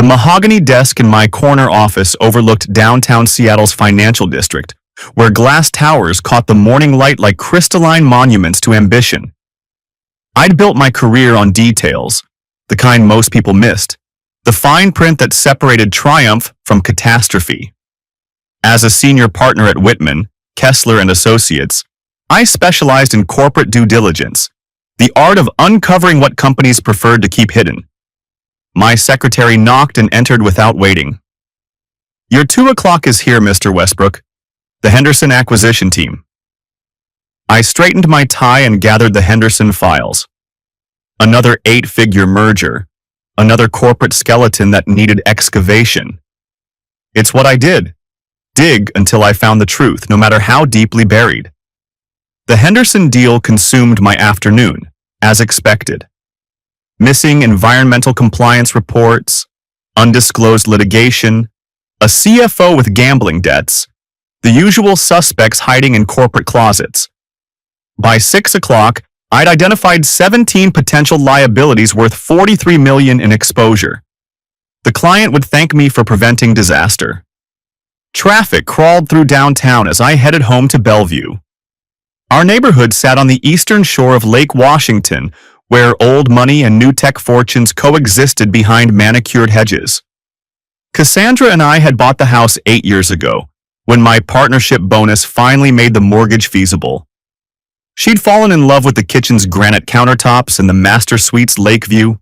The mahogany desk in my corner office overlooked downtown Seattle's financial district, where glass towers caught the morning light like crystalline monuments to ambition. I'd built my career on details, the kind most people missed, the fine print that separated triumph from catastrophe. As a senior partner at Whitman, Kessler and Associates, I specialized in corporate due diligence, the art of uncovering what companies preferred to keep hidden. My secretary knocked and entered without waiting. "Your 2 o'clock is here, Mr. Westbrook. The Henderson acquisition team." I straightened my tie and gathered the Henderson files. Another 8-figure merger. Another corporate skeleton that needed excavation. It's what I did. Dig until I found the truth, no matter how deeply buried. The Henderson deal consumed my afternoon, as expected. Missing environmental compliance reports, undisclosed litigation, a CFO with gambling debts, the usual suspects hiding in corporate closets. By 6 o'clock, I'd identified 17 potential liabilities worth $43 million in exposure. The client would thank me for preventing disaster. Traffic crawled through downtown as I headed home to Bellevue. Our neighborhood sat on the eastern shore of Lake Washington, where old money and new tech fortunes coexisted behind manicured hedges. Cassandra and I had bought the house 8 years ago, when my partnership bonus finally made the mortgage feasible. She'd fallen in love with the kitchen's granite countertops and the master suite's lake view.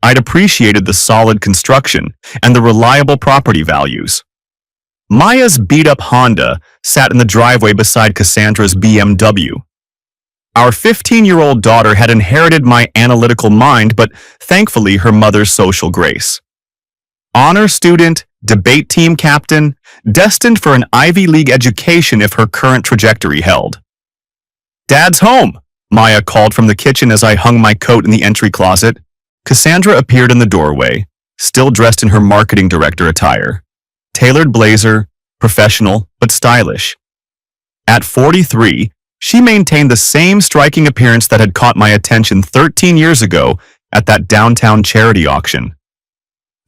I'd appreciated the solid construction and the reliable property values. Maya's beat-up Honda sat in the driveway beside Cassandra's BMW. Our 15-year-old daughter had inherited my analytical mind, but thankfully her mother's social grace. Honor student, debate team captain, destined for an Ivy League education if her current trajectory held. "Dad's home," Maya called from the kitchen as I hung my coat in the entry closet. Cassandra appeared in the doorway, still dressed in her marketing director attire. Tailored blazer, professional but stylish. At 43, she maintained the same striking appearance that had caught my attention 13 years ago at that downtown charity auction.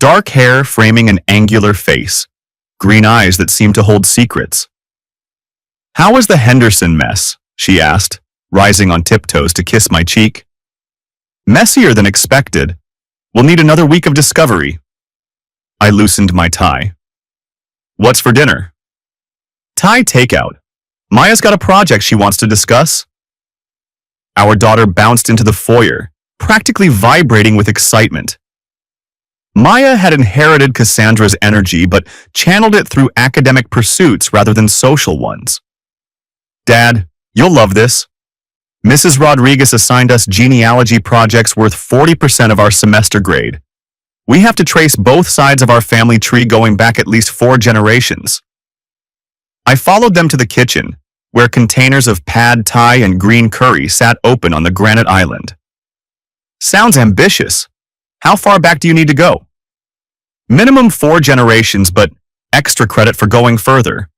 Dark hair framing an angular face, green eyes that seemed to hold secrets. "How was the Henderson mess?" she asked, rising on tiptoes to kiss my cheek. "Messier than expected. We'll need another week of discovery." I loosened my tie. "What's for dinner?" "Thai takeout. Maya's got a project she wants to discuss." Our daughter bounced into the foyer, practically vibrating with excitement. Maya had inherited Cassandra's energy, but channeled it through academic pursuits rather than social ones. "Dad, you'll love this. Mrs. Rodriguez assigned us genealogy projects worth 40% of our semester grade. We have to trace both sides of our family tree going back at least 4 generations." I followed them to the kitchen, where containers of pad thai and green curry sat open on the granite island. "Sounds ambitious. How far back do you need to go?" "Minimum 4 generations, but extra credit for going further.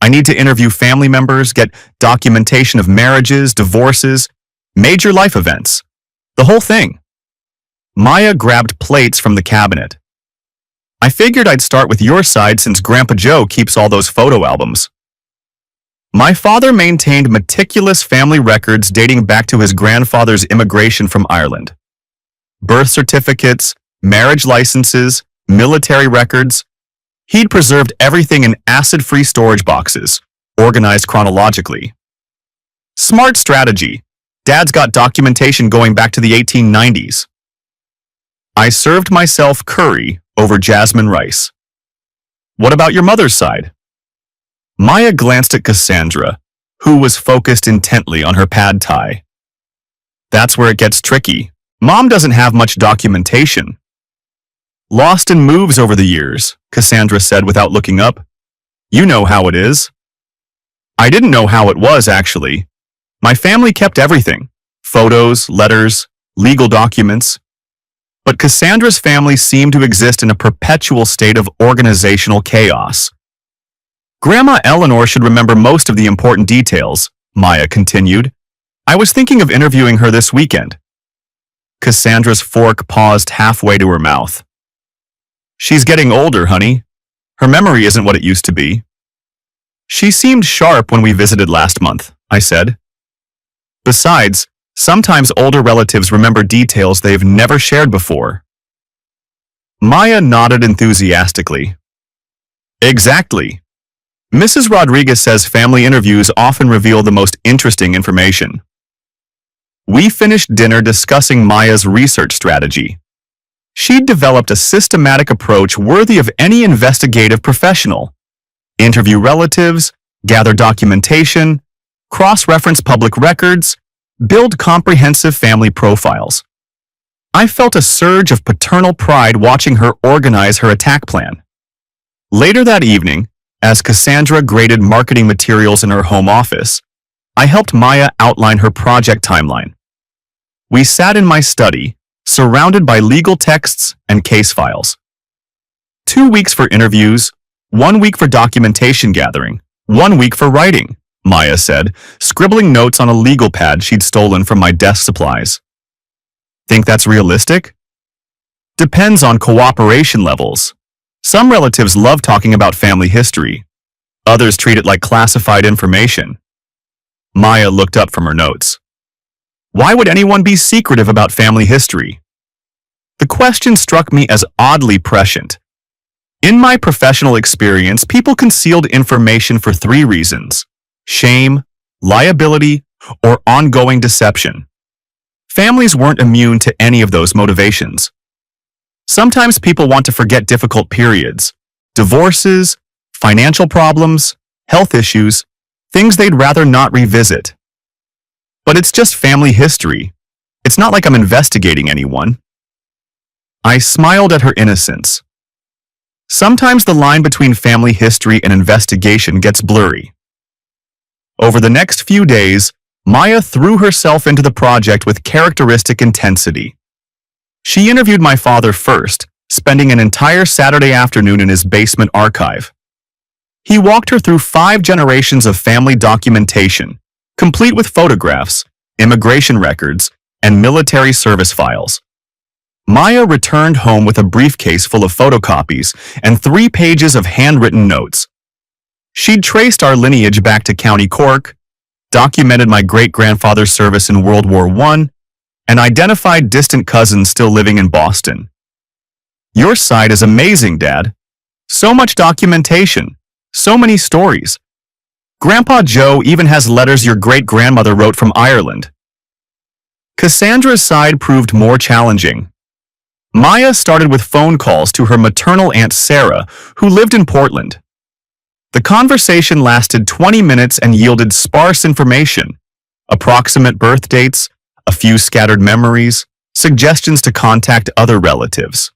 I need to interview family members, get documentation of marriages, divorces, major life events. The whole thing." Maya grabbed plates from the cabinet. "I figured I'd start with your side since Grandpa Joe keeps all those photo albums." My father maintained meticulous family records dating back to his grandfather's immigration from Ireland. Birth certificates, marriage licenses, military records. He'd preserved everything in acid-free storage boxes, organized chronologically. Smart strategy. Dad's got documentation going back to the 1890s. I served myself curry over jasmine rice. "What about your mother's side?" Maya glanced at Cassandra, who was focused intently on her pad thai. "That's where it gets tricky. Mom doesn't have much documentation." "Lost in moves over the years," Cassandra said without looking up. "You know how it is." I didn't know how it was, actually. My family kept everything: photos, letters, legal documents. But Cassandra's family seemed to exist in a perpetual state of organizational chaos. "Grandma Eleanor should remember most of the important details," Maya continued. "I was thinking of interviewing her this weekend." Cassandra's fork paused halfway to her mouth. She's getting older, honey. Her memory isn't what it used to be. She seemed sharp when we visited last month, I said. Besides, sometimes older relatives remember details they've never shared before. Maya nodded enthusiastically. Exactly. Mrs. Rodriguez says family interviews often reveal the most interesting information. We finished dinner discussing Maya's research strategy. She'd developed a systematic approach worthy of any investigative professional. Interview relatives, gather documentation, cross-reference public records, build comprehensive family profiles. I felt a surge of paternal pride watching her organize her attack plan. Later that evening, as Cassandra graded marketing materials in her home office, I helped Maya outline her project timeline. We sat in my study, surrounded by legal texts and case files. 2 weeks for interviews, 1 week for documentation gathering, 1 week for writing, Maya said, scribbling notes on a legal pad she'd stolen from my desk supplies. Think that's realistic? Depends on cooperation levels. Some relatives love talking about family history. Others treat it like classified information. Maya looked up from her notes. Why would anyone be secretive about family history? The question struck me as oddly prescient. In my professional experience, people concealed information for 3 reasons: shame, liability, or ongoing deception. Families weren't immune to any of those motivations. Sometimes people want to forget difficult periods, divorces, financial problems, health issues, things they'd rather not revisit. But it's just family history. It's not like I'm investigating anyone. I smiled at her innocence. Sometimes the line between family history and investigation gets blurry. Over the next few days, Maya threw herself into the project with characteristic intensity. She interviewed my father first, spending an entire Saturday afternoon in his basement archive. He walked her through 5 generations of family documentation, complete with photographs, immigration records, and military service files. Maya returned home with a briefcase full of photocopies and 3 pages of handwritten notes. She'd traced our lineage back to County Cork, documented my great-grandfather's service in World War I, and identified distant cousins still living in Boston. Your side is amazing, Dad. So much documentation, so many stories. Grandpa Joe even has letters your great-grandmother wrote from Ireland. Cassandra's side proved more challenging. Maya started with phone calls to her maternal Aunt Sarah, who lived in Portland. The conversation lasted 20 minutes and yielded sparse information: approximate birth dates, a few scattered memories, suggestions to contact other relatives.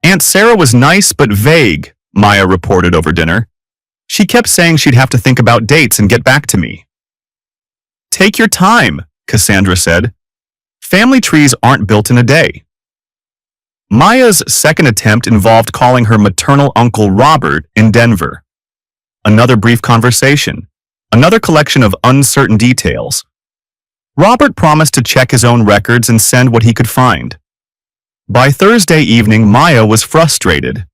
Aunt Sarah was nice but vague, Maya reported over dinner. She kept saying she'd have to think about dates and get back to me. Take your time, Cassandra said. Family trees aren't built in a day. Maya's second attempt involved calling her maternal uncle Robert in Denver. Another brief conversation, another collection of uncertain details. Robert promised to check his own records and send what he could find. By Thursday evening, Maya was frustrated.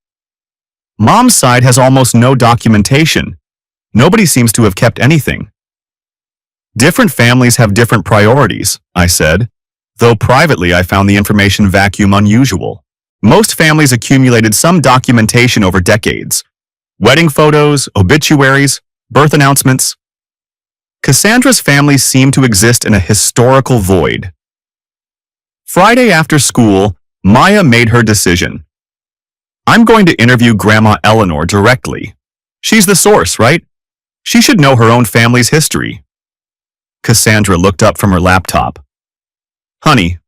Mom's side has almost no documentation. Nobody seems to have kept anything. Different families have different priorities, I said, though privately I found the information vacuum unusual. Most families accumulated some documentation over decades. Wedding photos, obituaries, birth announcements. Cassandra's family seemed to exist in a historical void. Friday after school, Maya made her decision. I'm going to interview Grandma Eleanor directly. She's the source, right? She should know her own family's history. Cassandra looked up from her laptop. Honey,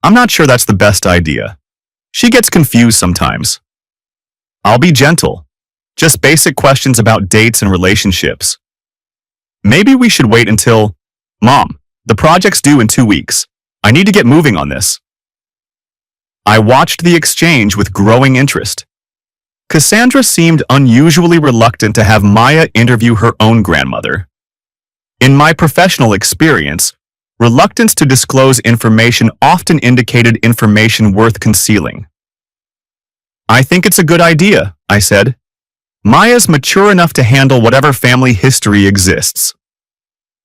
I'm not sure that's the best idea. She gets confused sometimes. I'll be gentle. Just basic questions about dates and relationships. Maybe we should wait until... Mom, the project's due in 2 weeks. I need to get moving on this. I watched the exchange with growing interest. Cassandra seemed unusually reluctant to have Maya interview her own grandmother. In my professional experience, reluctance to disclose information often indicated information worth concealing. I think it's a good idea, I said. Maya's mature enough to handle whatever family history exists.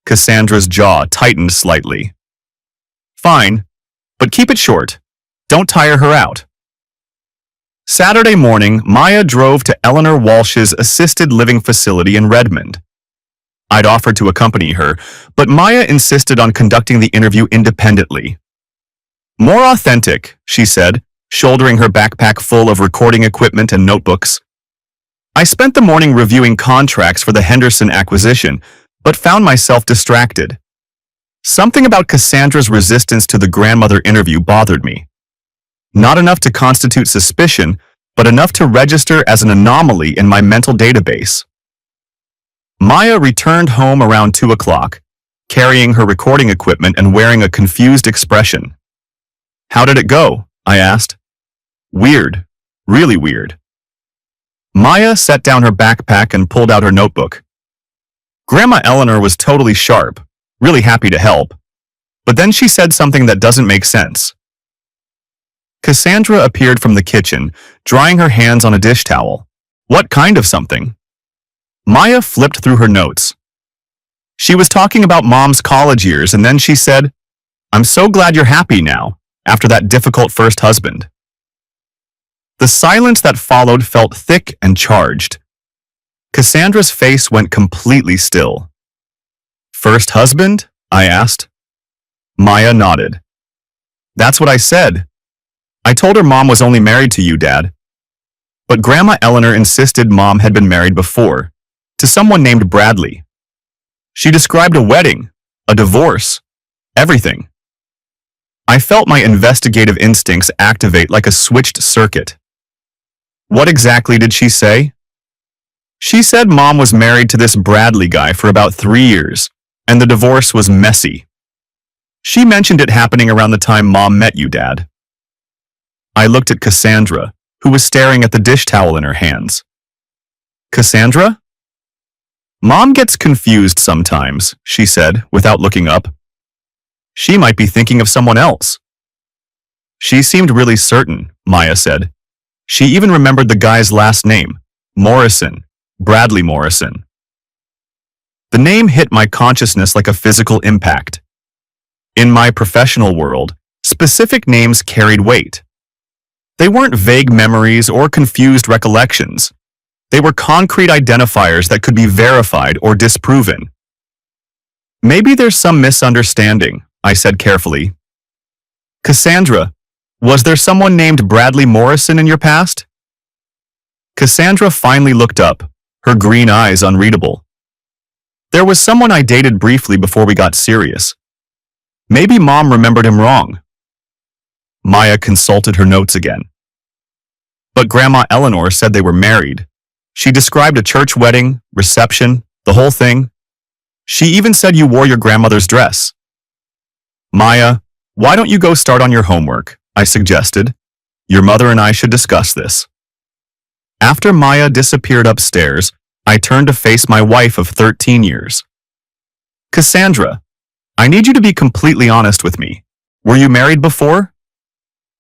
Cassandra's jaw tightened slightly. Fine, but keep it short. Don't tire her out. Saturday morning, Maya drove to Eleanor Walsh's assisted living facility in Redmond. I'd offered to accompany her, but Maya insisted on conducting the interview independently. More authentic, she said, shouldering her backpack full of recording equipment and notebooks. I spent the morning reviewing contracts for the Henderson acquisition, but found myself distracted. Something about Cassandra's resistance to the grandmother interview bothered me. Not enough to constitute suspicion, but enough to register as an anomaly in my mental database. Maya returned home around 2 o'clock, carrying her recording equipment and wearing a confused expression. How did it go? I asked. Weird. Really weird. Maya set down her backpack and pulled out her notebook. Grandma Eleanor was totally sharp, really happy to help. But then she said something that doesn't make sense. Cassandra appeared from the kitchen, drying her hands on a dish towel. What kind of something? Maya flipped through her notes. She was talking about Mom's college years, and then she said, "I'm so glad you're happy now, after that difficult first husband." The silence that followed felt thick and charged. Cassandra's face went completely still. First husband? I asked. Maya nodded. That's what I said. I told her Mom was only married to you, Dad. But Grandma Eleanor insisted Mom had been married before, to someone named Bradley. She described a wedding, a divorce, everything. I felt my investigative instincts activate like a switched circuit. What exactly did she say? She said Mom was married to this Bradley guy for about 3 years, and the divorce was messy. She mentioned it happening around the time Mom met you, Dad. I looked at Cassandra, who was staring at the dish towel in her hands. Cassandra? Mom gets confused sometimes, she said, without looking up. She might be thinking of someone else. She seemed really certain, Maya said. She even remembered the guy's last name, Morrison, Bradley Morrison. The name hit my consciousness like a physical impact. In my professional world, specific names carried weight. They weren't vague memories or confused recollections. They were concrete identifiers that could be verified or disproven. Maybe there's some misunderstanding, I said carefully. Cassandra, was there someone named Bradley Morrison in your past? Cassandra finally looked up, her green eyes unreadable. There was someone I dated briefly before we got serious. Maybe Mom remembered him wrong. Maya consulted her notes again. But Grandma Eleanor said they were married. She described a church wedding, reception, the whole thing. She even said you wore your grandmother's dress. Maya, why don't you go start on your homework? I suggested. Your mother and I should discuss this. After Maya disappeared upstairs, I turned to face my wife of 13 years. Cassandra, I need you to be completely honest with me. Were you married before?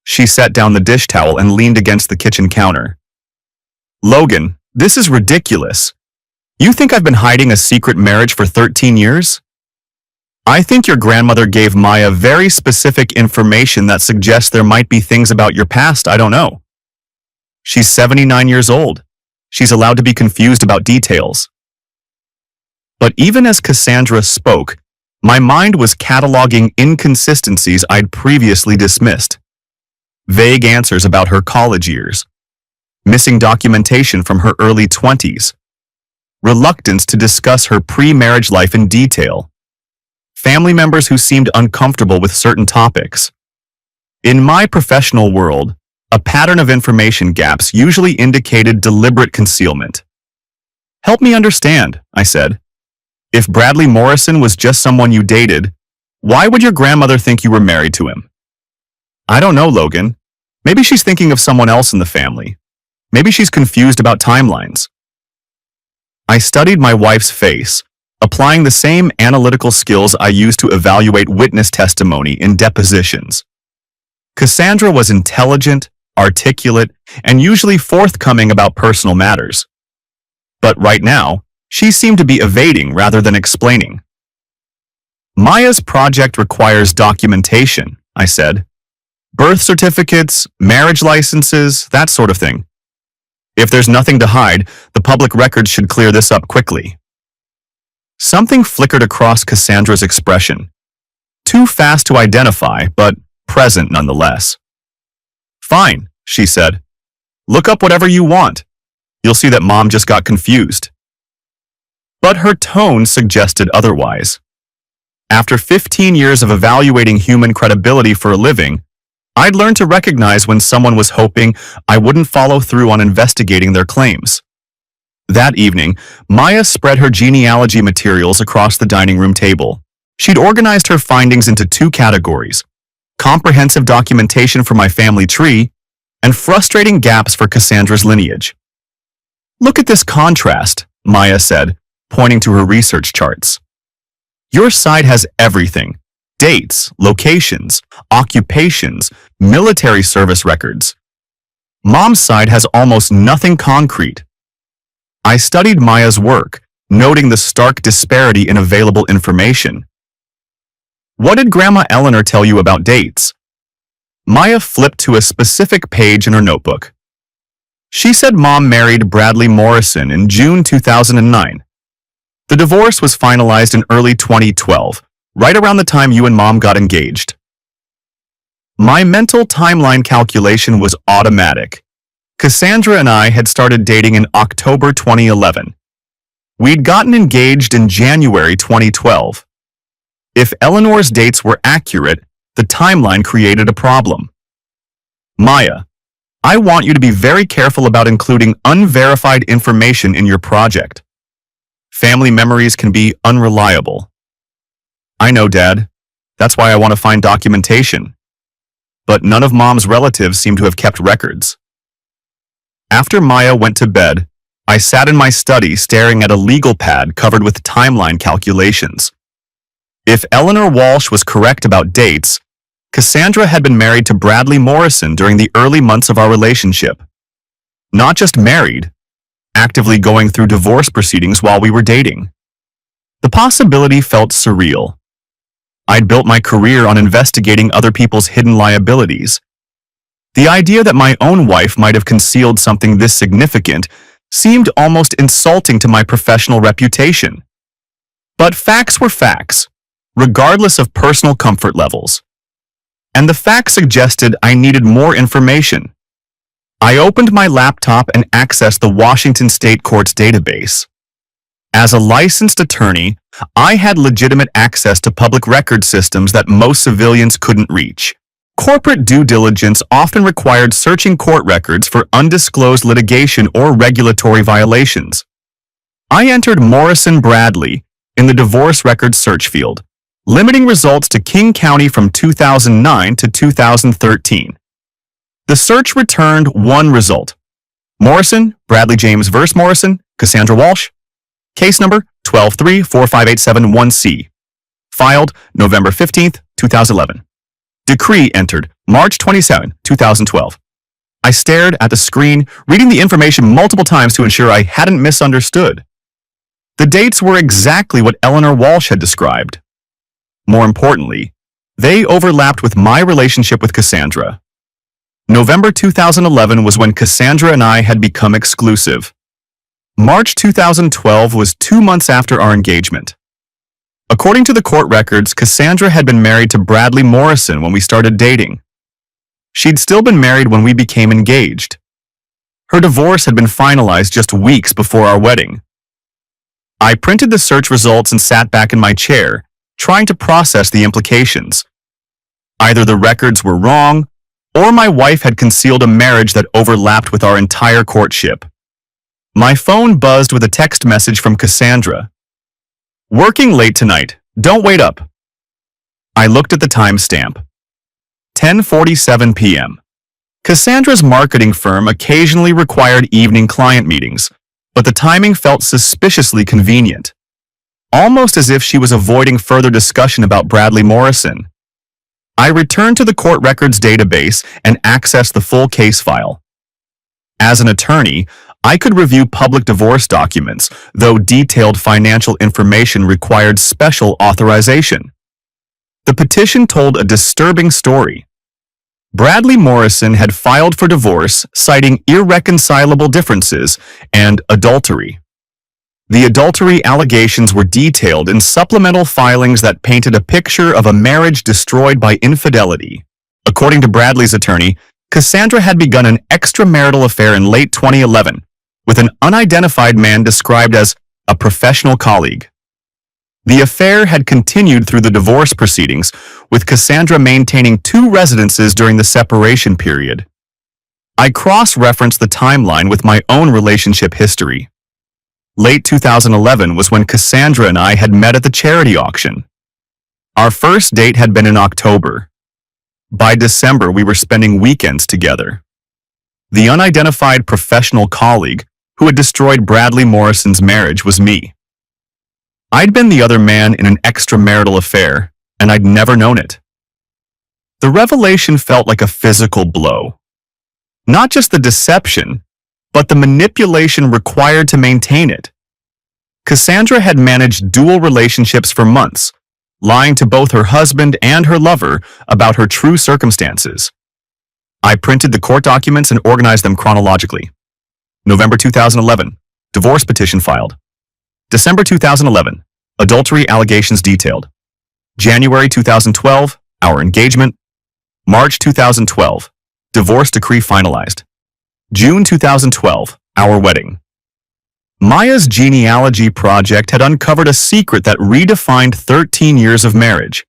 She set down the dish towel and leaned against the kitchen counter. Logan, this is ridiculous. You think I've been hiding a secret marriage for 13 years? I think your grandmother gave Maya very specific information that suggests there might be things about your past I don't know. She's 79 years old. She's allowed to be confused about details. But even as Cassandra spoke, my mind was cataloging inconsistencies I'd previously dismissed. Vague answers about her college years. Missing documentation from her early 20s. Reluctance to discuss her pre-marriage life in detail. Family members who seemed uncomfortable with certain topics. In my professional world, a pattern of information gaps usually indicated deliberate concealment. Help me understand, I said. If Bradley Morrison was just someone you dated, why would your grandmother think you were married to him? I don't know, Logan. Maybe she's thinking of someone else in the family. Maybe she's confused about timelines. I studied my wife's face, applying the same analytical skills I used to evaluate witness testimony in depositions. Cassandra was intelligent, articulate, and usually forthcoming about personal matters. But right now, she seemed to be evading rather than explaining. Maya's project requires documentation, I said. Birth certificates, marriage licenses, that sort of thing. If there's nothing to hide, the public records should clear this up quickly. Something flickered across Cassandra's expression. Too fast to identify, but present nonetheless. Fine, she said. Look up whatever you want. You'll see that Mom just got confused. But her tone suggested otherwise. After 15 years of evaluating human credibility for a living, I'd learned to recognize when someone was hoping I wouldn't follow through on investigating their claims. That evening, Maya spread her genealogy materials across the dining room table. She'd organized her findings into 2 categories: comprehensive documentation for my family tree and frustrating gaps for Cassandra's lineage. Look at this contrast, Maya said, pointing to her research charts. Your side has everything: dates, locations, occupations, military service records. Mom's side has almost nothing concrete. I studied Maya's work, noting the stark disparity in available information. What did Grandma Eleanor tell you about dates? Maya flipped to a specific page in her notebook. She said Mom married Bradley Morrison in June 2009. The divorce was finalized in early 2012, right around the time you and Mom got engaged. My mental timeline calculation was automatic. Cassandra and I had started dating in October 2011. We'd gotten engaged in January 2012. If Eleanor's dates were accurate, the timeline created a problem. Maya, I want you to be very careful about including unverified information in your project. Family memories can be unreliable. I know, Dad. That's why I want to find documentation. But none of Mom's relatives seem to have kept records. After Maya went to bed, I sat in my study staring at a legal pad covered with timeline calculations. If Eleanor Walsh was correct about dates, Cassandra had been married to Bradley Morrison during the early months of our relationship. Not just married, actively going through divorce proceedings while we were dating. The possibility felt surreal. I'd built my career on investigating other people's hidden liabilities. The idea that my own wife might have concealed something this significant seemed almost insulting to my professional reputation. But facts were facts, regardless of personal comfort levels. And the facts suggested I needed more information. I opened my laptop and accessed the Washington State Court's database. As a licensed attorney, I had legitimate access to public record systems that most civilians couldn't reach. Corporate due diligence often required searching court records for undisclosed litigation or regulatory violations. I entered Morrison Bradley in the divorce records search field, limiting results to King County from 2009 to 2013. The search returned one result: Morrison, Bradley James vs. Morrison, Cassandra Walsh, case number 1234587-1C, filed November 15, 2011. Decree entered March 27, 2012. I stared at the screen, reading the information multiple times to ensure I hadn't misunderstood. The dates were exactly what Eleanor Walsh had described. More importantly, they overlapped with my relationship with Cassandra. November 2011 was when Cassandra and I had become exclusive. March 2012 was 2 months after our engagement. According to the court records, Cassandra had been married to Bradley Morrison when we started dating. She'd still been married when we became engaged. Her divorce had been finalized just weeks before our wedding. I printed the search results and sat back in my chair, trying to process the implications. Either the records were wrong, or my wife had concealed a marriage that overlapped with our entire courtship. My phone buzzed with a text message from Cassandra. Working late tonight. Don't wait up. I looked at the timestamp. 10:47 p.m. Cassandra's marketing firm occasionally required evening client meetings, but the timing felt suspiciously convenient. Almost as if she was avoiding further discussion about Bradley Morrison. I returned to the court records database and accessed the full case file. As an attorney, I could review public divorce documents, though detailed financial information required special authorization. The petition told a disturbing story. Bradley Morrison had filed for divorce, citing irreconcilable differences and adultery. The adultery allegations were detailed in supplemental filings that painted a picture of a marriage destroyed by infidelity. According to Bradley's attorney, Cassandra had begun an extramarital affair in late 2011 with an unidentified man described as a professional colleague. The affair had continued through the divorce proceedings, with Cassandra maintaining 2 residences during the separation period. I cross-referenced the timeline with my own relationship history. Late 2011 was when Cassandra and I had met at the charity auction. Our first date had been in October. By December, we were spending weekends together. The unidentified professional colleague who had destroyed Bradley Morrison's marriage was me. I'd been the other man in an extramarital affair, and I'd never known it. The revelation felt like a physical blow. Not just the deception, but the manipulation required to maintain it. Cassandra had managed dual relationships for months, lying to both her husband and her lover about her true circumstances. I printed the court documents and organized them chronologically. November 2011, divorce petition filed. December 2011, adultery allegations detailed. January 2012, our engagement. March 2012, divorce decree finalized. June 2012, our wedding. Maya's genealogy project had uncovered a secret that redefined 13 years of marriage.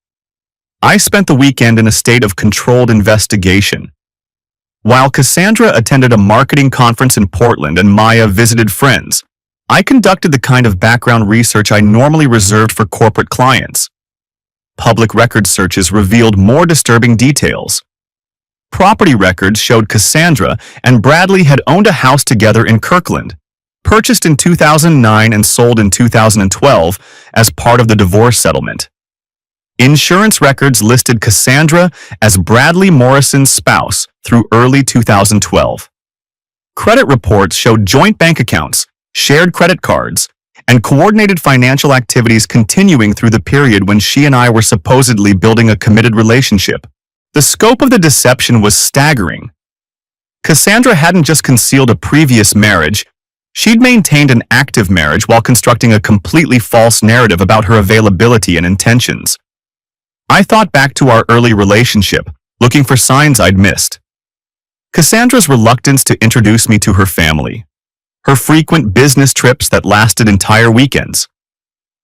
I spent the weekend in a state of controlled investigation. While Cassandra attended a marketing conference in Portland and Maya visited friends, I conducted the kind of background research I normally reserved for corporate clients. Public record searches revealed more disturbing details. Property records showed Cassandra and Bradley had owned a house together in Kirkland, purchased in 2009 and sold in 2012 as part of the divorce settlement. Insurance records listed Cassandra as Bradley Morrison's spouse through early 2012. Credit reports showed joint bank accounts, shared credit cards, and coordinated financial activities continuing through the period when she and I were supposedly building a committed relationship. The scope of the deception was staggering. Cassandra hadn't just concealed a previous marriage, she'd maintained an active marriage while constructing a completely false narrative about her availability and intentions. I thought back to our early relationship, looking for signs I'd missed. Cassandra's reluctance to introduce me to her family, her frequent business trips that lasted entire weekends,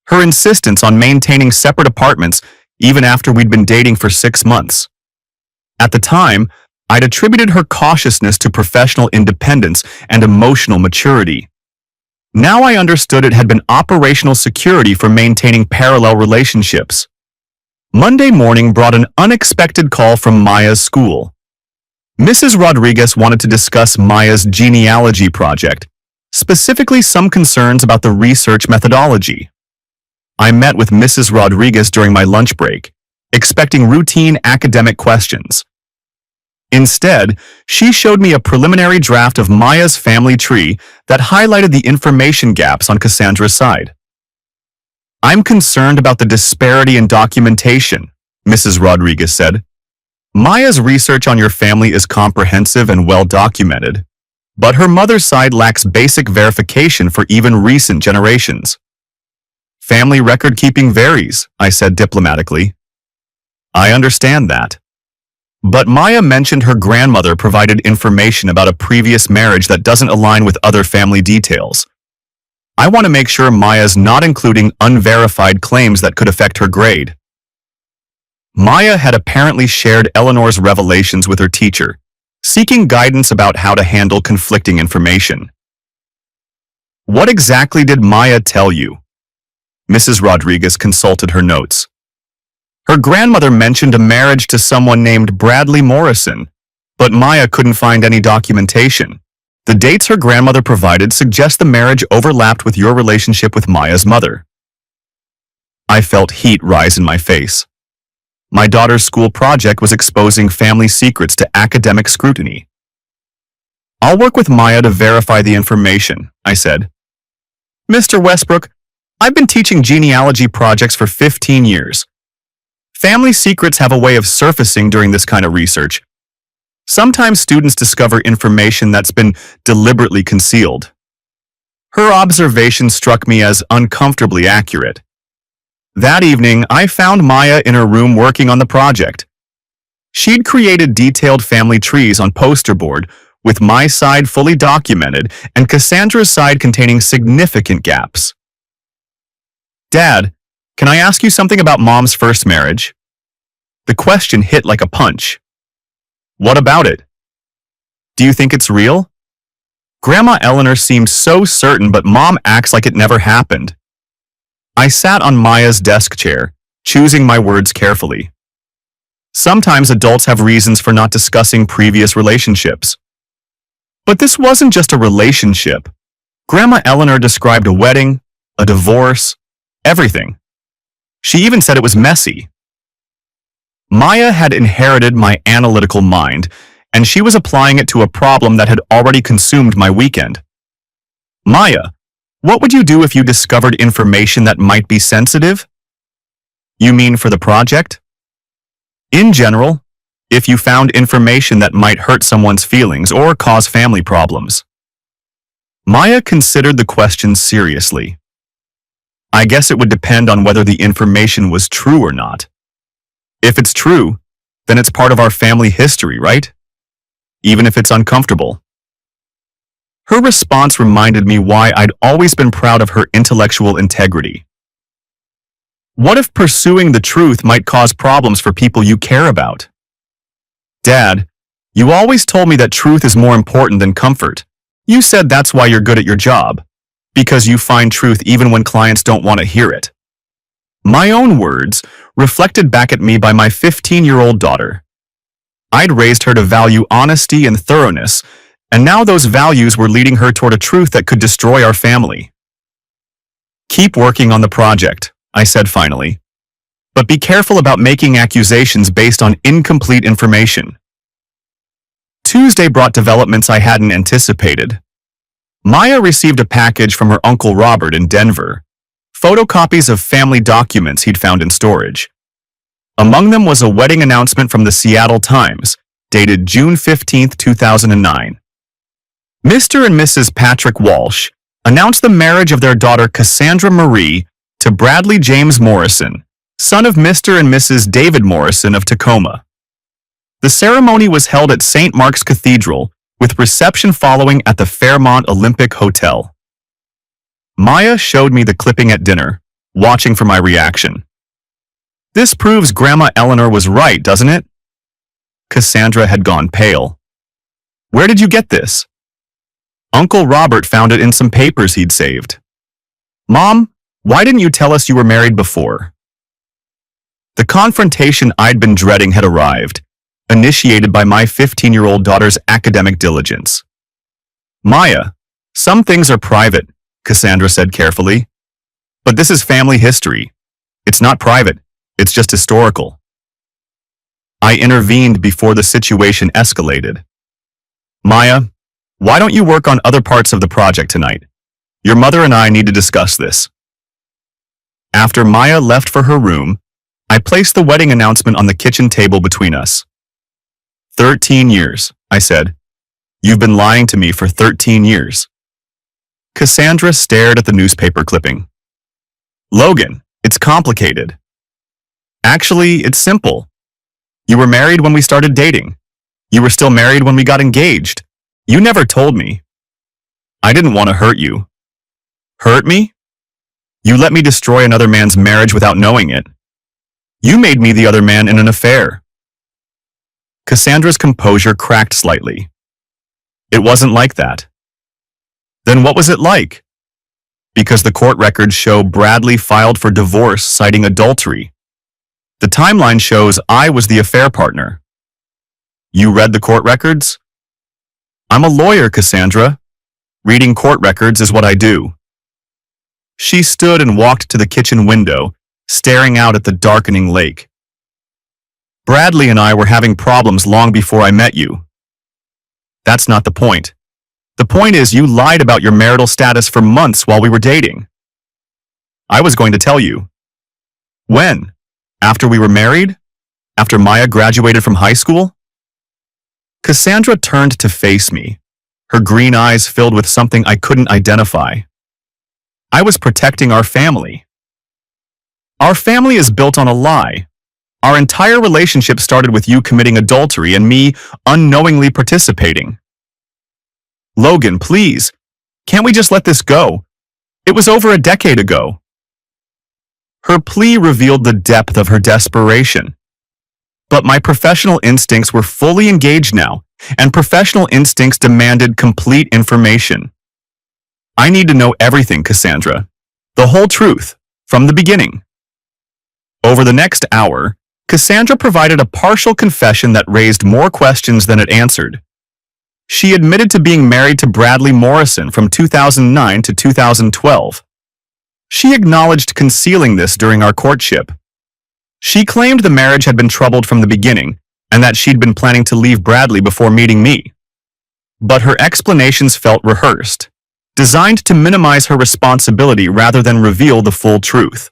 her insistence on maintaining separate apartments even after we'd been dating for 6 months. At the time, I'd attributed her cautiousness to professional independence and emotional maturity. Now I understood it had been operational security for maintaining parallel relationships. Monday morning brought an unexpected call from Maya's school. Mrs. Rodriguez wanted to discuss Maya's genealogy project, specifically some concerns about the research methodology. I met with Mrs. Rodriguez during my lunch break, expecting routine academic questions. Instead, she showed me a preliminary draft of Maya's family tree that highlighted the information gaps on Cassandra's side. "I'm concerned about the disparity in documentation," Mrs. Rodriguez said. "Maya's research on your family is comprehensive and well documented, but her mother's side lacks basic verification for even recent generations." "Family record keeping varies," I said diplomatically. "I understand that. But Maya mentioned her grandmother provided information about a previous marriage that doesn't align with other family details. I want to make sure Maya's not including unverified claims that could affect her grade." Maya had apparently shared Eleanor's revelations with her teacher, seeking guidance about how to handle conflicting information. "What exactly did Maya tell you?" Mrs. Rodriguez consulted her notes. "Her grandmother mentioned a marriage to someone named Bradley Morrison, but Maya couldn't find any documentation. The dates her grandmother provided suggest the marriage overlapped with your relationship with Maya's mother." I felt heat rise in my face. My daughter's school project was exposing family secrets to academic scrutiny. I'll work with Maya to verify the information, I said. Mr. Westbrook, I've been teaching genealogy projects for 15 years. Family secrets have a way of surfacing during this kind of research. Sometimes students discover information that's been deliberately concealed. Her observation struck me as uncomfortably accurate. That evening, I found Maya in her room working on the project. She'd created detailed family trees on poster board, with my side fully documented and Cassandra's side containing significant gaps. Dad, can I ask you something about Mom's first marriage? The question hit like a punch. What about it? Do you think it's real? Grandma Eleanor seemed so certain, but Mom acts like it never happened. I sat on Maya's desk chair, choosing my words carefully. Sometimes adults have reasons for not discussing previous relationships. But this wasn't just a relationship. Grandma Eleanor described a wedding, a divorce, everything. She even said it was messy. Maya had inherited my analytical mind, and she was applying it to a problem that had already consumed my weekend. Maya, what would you do if you discovered information that might be sensitive? You mean for the project? In general, if you found information that might hurt someone's feelings or cause family problems. Maya considered the question seriously. I guess it would depend on whether the information was true or not. If it's true, then it's part of our family history, right? Even if it's uncomfortable. Her response reminded me why I'd always been proud of her intellectual integrity. What if pursuing the truth might cause problems for people you care about? Dad, you always told me that truth is more important than comfort. You said that's why you're good at your job, because you find truth even when clients don't want to hear it. My own words, reflected back at me by my 15-year-old daughter. I'd raised her to value honesty and thoroughness, and now those values were leading her toward a truth that could destroy our family. Keep working on the project, I said finally. But be careful about making accusations based on incomplete information. Tuesday brought developments I hadn't anticipated. Maya received a package from her Uncle Robert in Denver, photocopies of family documents he'd found in storage. Among them was a wedding announcement from the Seattle Times, dated June 15, 2009. Mr. and Mrs. Patrick Walsh announced the marriage of their daughter Cassandra Marie to Bradley James Morrison, son of Mr. and Mrs. David Morrison of Tacoma. The ceremony was held at St. Mark's Cathedral, with reception following at the Fairmont Olympic Hotel. Maya showed me the clipping at dinner, watching for my reaction. This proves Grandma Eleanor was right, doesn't it? Cassandra had gone pale. Where did you get this? Uncle Robert found it in some papers he'd saved. Mom, why didn't you tell us you were married before? The confrontation I'd been dreading had arrived, initiated by my 15-year-old daughter's academic diligence. Maya, some things are private, Cassandra said carefully. But this is family history. It's not private, it's just historical. I intervened before the situation escalated. Maya, why don't you work on other parts of the project tonight? Your mother and I need to discuss this. After Maya left for her room, I placed the wedding announcement on the kitchen table between us. 13 years, I said. You've been lying to me for 13 years. Cassandra stared at the newspaper clipping. Logan, it's complicated. Actually, it's simple. You were married when we started dating. You were still married when we got engaged. You never told me. I didn't want to hurt you. Hurt me? You let me destroy another man's marriage without knowing it. You made me the other man in an affair. Cassandra's composure cracked slightly. It wasn't like that. Then what was it like? Because the court records show Bradley filed for divorce citing adultery. The timeline shows I was the affair partner. You read the court records? I'm a lawyer, Cassandra. Reading court records is what I do. She stood and walked to the kitchen window, staring out at the darkening lake. Bradley and I were having problems long before I met you. That's not the point. The point is you lied about your marital status for months while we were dating. I was going to tell you. When? After we were married? After Maya graduated from high school? Cassandra turned to face me, her green eyes filled with something I couldn't identify. I was protecting our family. Our family is built on a lie. Our entire relationship started with you committing adultery and me unknowingly participating. Logan, please, can't we just let this go? It was over a decade ago. Her plea revealed the depth of her desperation. But my professional instincts were fully engaged now, and professional instincts demanded complete information. I need to know everything, Cassandra. The whole truth, from the beginning. Over the next hour, Cassandra provided a partial confession that raised more questions than it answered. She admitted to being married to Bradley Morrison from 2009 to 2012. She acknowledged concealing this during our courtship. She claimed the marriage had been troubled from the beginning and that she'd been planning to leave Bradley before meeting me. But her explanations felt rehearsed, designed to minimize her responsibility rather than reveal the full truth.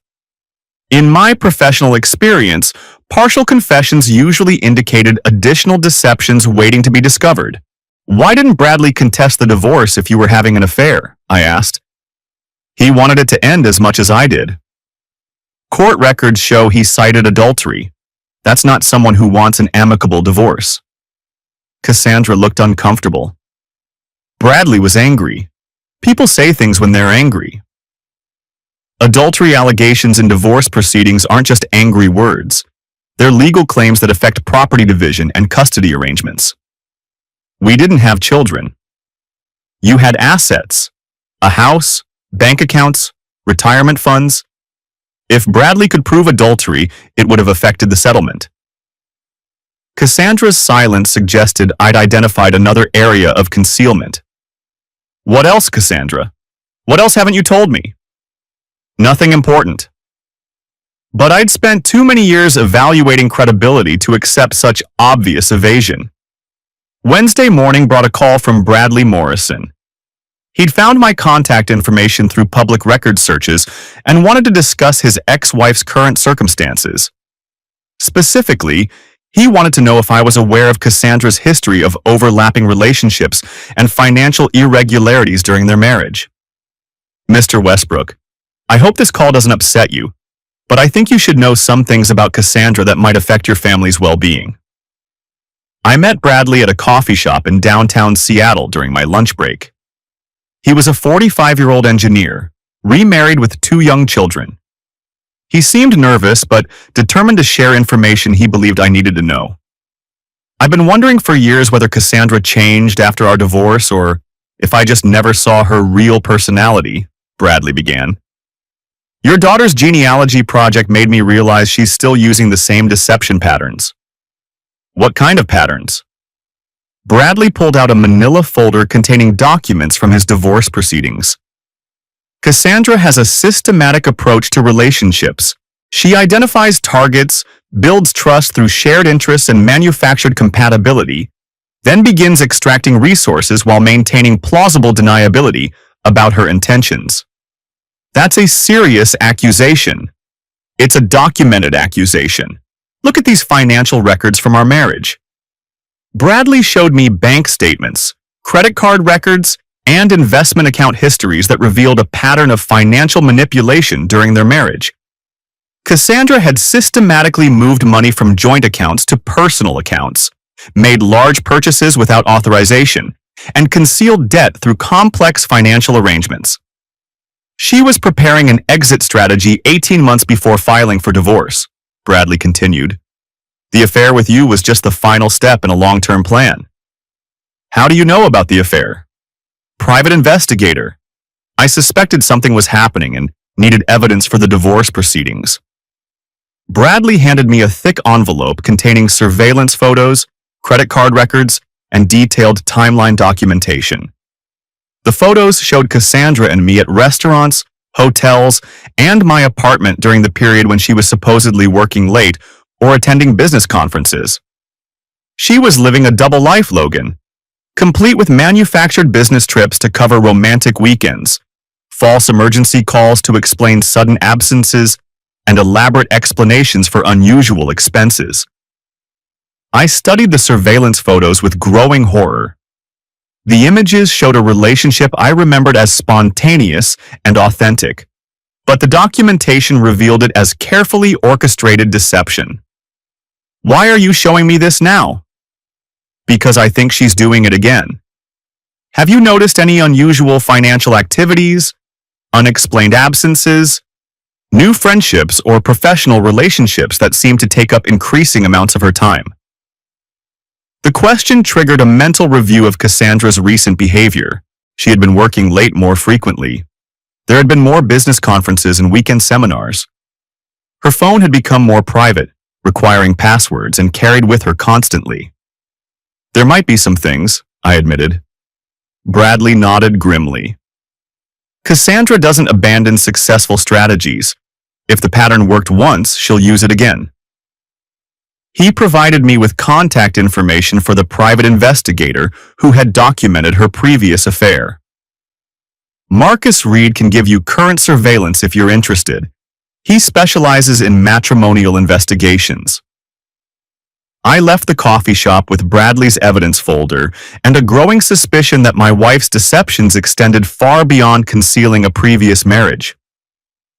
In my professional experience, partial confessions usually indicated additional deceptions waiting to be discovered. Why didn't Bradley contest the divorce if you were having an affair? I asked. He wanted it to end as much as I did. Court records show he cited adultery. That's not someone who wants an amicable divorce. Cassandra looked uncomfortable. Bradley was angry. People say things when they're angry. Adultery allegations in divorce proceedings aren't just angry words. They're legal claims that affect property division and custody arrangements. We didn't have children. You had assets, a house, bank accounts, retirement funds. If Bradley could prove adultery, it would have affected the settlement. Cassandra's silence suggested I'd identified another area of concealment. What else, Cassandra? What else haven't you told me? Nothing important. But I'd spent too many years evaluating credibility to accept such obvious evasion. Wednesday morning brought a call from Bradley Morrison. He'd found my contact information through public record searches and wanted to discuss his ex-wife's current circumstances. Specifically, he wanted to know if I was aware of Cassandra's history of overlapping relationships and financial irregularities during their marriage. Mr. Westbrook, I hope this call doesn't upset you, but I think you should know some things about Cassandra that might affect your family's well-being. I met Bradley at a coffee shop in downtown Seattle during my lunch break. He was a 45-year-old engineer, remarried with 2 young children. He seemed nervous but determined to share information he believed I needed to know. I've been wondering for years whether Cassandra changed after our divorce or if I just never saw her real personality, Bradley began. Your daughter's genealogy project made me realize she's still using the same deception patterns. What kind of patterns? Bradley pulled out a manila folder containing documents from his divorce proceedings. Cassandra has a systematic approach to relationships. She identifies targets, builds trust through shared interests and manufactured compatibility, then begins extracting resources while maintaining plausible deniability about her intentions. That's a serious accusation. It's a documented accusation. Look at these financial records from our marriage. Bradley showed me bank statements, credit card records, and investment account histories that revealed a pattern of financial manipulation during their marriage. Cassandra had systematically moved money from joint accounts to personal accounts, made large purchases without authorization, and concealed debt through complex financial arrangements. She was preparing an exit strategy 18 months before filing for divorce, Bradley continued. The affair with you was just the final step in a long-term plan. How do you know about the affair? Private investigator. I suspected something was happening and needed evidence for the divorce proceedings. Bradley handed me a thick envelope containing surveillance photos, credit card records, and detailed timeline documentation. The photos showed Cassandra and me at restaurants, hotels, and my apartment during the period when she was supposedly working late or attending business conferences. She was living a double life, Logan, complete with manufactured business trips to cover romantic weekends, false emergency calls to explain sudden absences, and elaborate explanations for unusual expenses. I studied the surveillance photos with growing horror. The images showed a relationship I remembered as spontaneous and authentic, but the documentation revealed it as carefully orchestrated deception. Why are you showing me this now? Because I think she's doing it again. Have you noticed any unusual financial activities, unexplained absences, new friendships, or professional relationships that seem to take up increasing amounts of her time? The question triggered a mental review of Cassandra's recent behavior. She had been working late more frequently. There had been more business conferences and weekend seminars. Her phone had become more private, requiring passwords, and carried with her constantly. There might be some things, I admitted. Bradley nodded grimly. Cassandra doesn't abandon successful strategies. If the pattern worked once, she'll use it again. He provided me with contact information for the private investigator who had documented her previous affair. Marcus Reed can give you current surveillance if you're interested. He specializes in matrimonial investigations. I left the coffee shop with Bradley's evidence folder and a growing suspicion that my wife's deceptions extended far beyond concealing a previous marriage.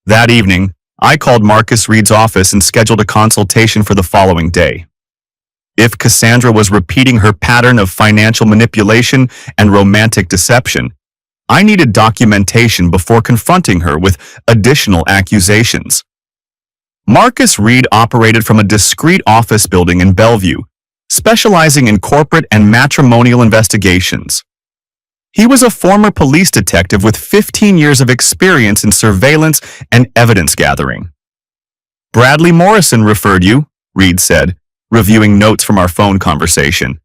That evening, I called Marcus Reed's office and scheduled a consultation for the following day. If Cassandra was repeating her pattern of financial manipulation and romantic deception, I needed documentation before confronting her with additional accusations. Marcus Reed operated from a discreet office building in Bellevue, specializing in corporate and matrimonial investigations. He was a former police detective with 15 years of experience in surveillance and evidence gathering. Bradley Morrison referred you, Reed said, reviewing notes from our phone conversation.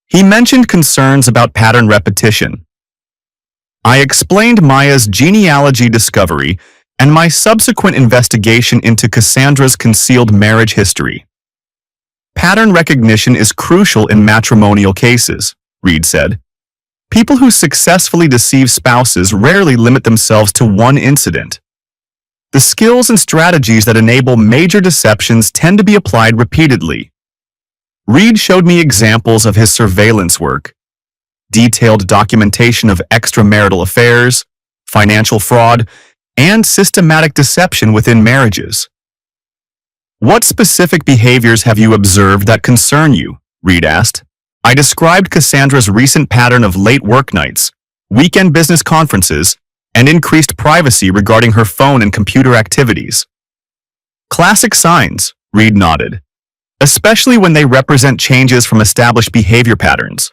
He mentioned concerns about pattern repetition. I explained Maya's genealogy discovery and my subsequent investigation into Cassandra's concealed marriage history. Pattern recognition is crucial in matrimonial cases, Reed said. People who successfully deceive spouses rarely limit themselves to one incident. The skills and strategies that enable major deceptions tend to be applied repeatedly. Reed showed me examples of his surveillance work, detailed documentation of extramarital affairs, financial fraud, and systematic deception within marriages. What specific behaviors have you observed that concern you? Reed asked. I described Cassandra's recent pattern of late work nights, weekend business conferences, and increased privacy regarding her phone and computer activities. Classic signs, Reed nodded, especially when they represent changes from established behavior patterns.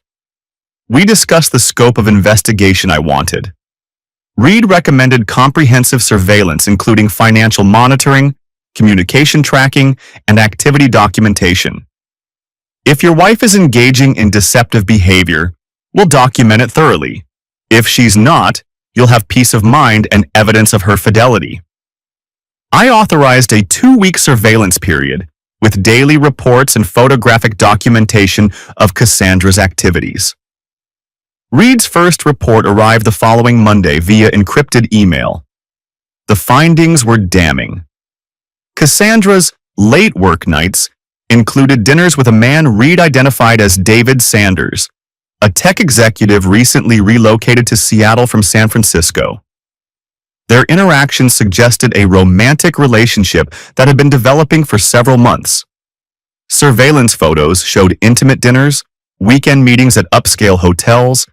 We discussed the scope of investigation I wanted. Reed recommended comprehensive surveillance including financial monitoring, communication tracking, and activity documentation. If your wife is engaging in deceptive behavior, we'll document it thoroughly. If she's not, you'll have peace of mind and evidence of her fidelity. I authorized a 2-week surveillance period with daily reports and photographic documentation of Cassandra's activities. Reed's first report arrived the following Monday via encrypted email. The findings were damning. Cassandra's late work nights included dinners with a man Reed identified as David Sanders, a tech executive recently relocated to Seattle from San Francisco. Their interactions suggested a romantic relationship that had been developing for several months. Surveillance photos showed intimate dinners, weekend meetings at upscale hotels,